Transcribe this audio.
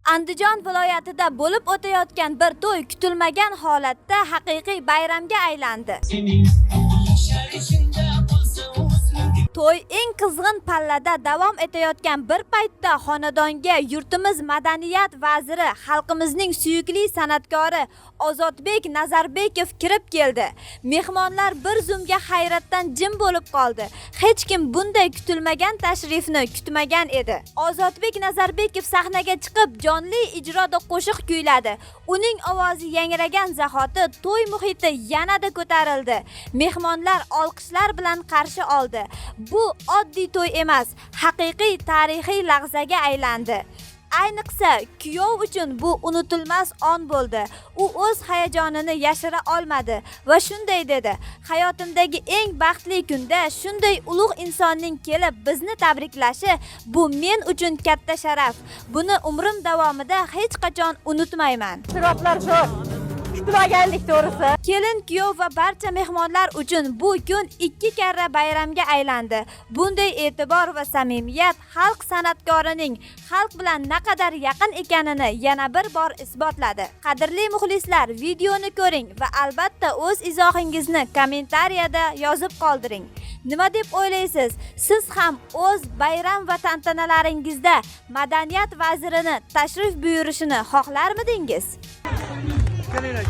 Andijon viloyatida bo'lib o'tayotgan bir to'y kutilmagan holatda haqiqiy bayramga aylandi. To'y eng qizg'in pallada davom etayotgan bir paytda xonadonga yurtimiz madaniyat vaziri, xalqimizning suyukli san'atkori Ozodbek Nazarbekov kirib keldi. Mehmonlar bir zumga hayratdan jim bo'lib qoldi. Hech kim bunday kutilmagan tashrifni kutmagan edi. Ozodbek Nazarbekov sahnaga chiqib jonli ijroda qo'shiq kuyladi. Uning ovozi yangragan zahoti to'y muhiti yanada ko'tarildi. Mehmonlar olqishlar bilan qarshi oldi. Bu oddiy to'y emas, haqiqiy tarixiy lahzaga aylandi. Ayniqsa kuyov uchun bu unutilmas on bo'ldi. U o'z hayajonini yashira olmadi va shunday dedi: "Hayotimdagi eng baxtli kunda shunday ulug' insonning kelib bizni tabriklashi bu men uchun katta sharaf. Buni umrim davomida hech qachon unutmayman." Chiroqlar zo'r. Kutmaganlik to'g'risi. Kelin, kuyov va barcha mehmonlar uchun bu kun ikki karra bayramga aylandi. Bunday e'tibor va samimiyat xalq san'atkorining xalq bilan naqadar yaqin ekanini yana bir bor isbotladi. Qadrli muxlislar, videoni ko'ring va albatta o'z izohingizni kommentariyada yozib qoldiring. Nima deb o'ylaysiz? Siz ham o'z bayram va tantanalaringizda madaniyat vazirini tashrif buyurishini xohlarmidingiz? Kelinglar.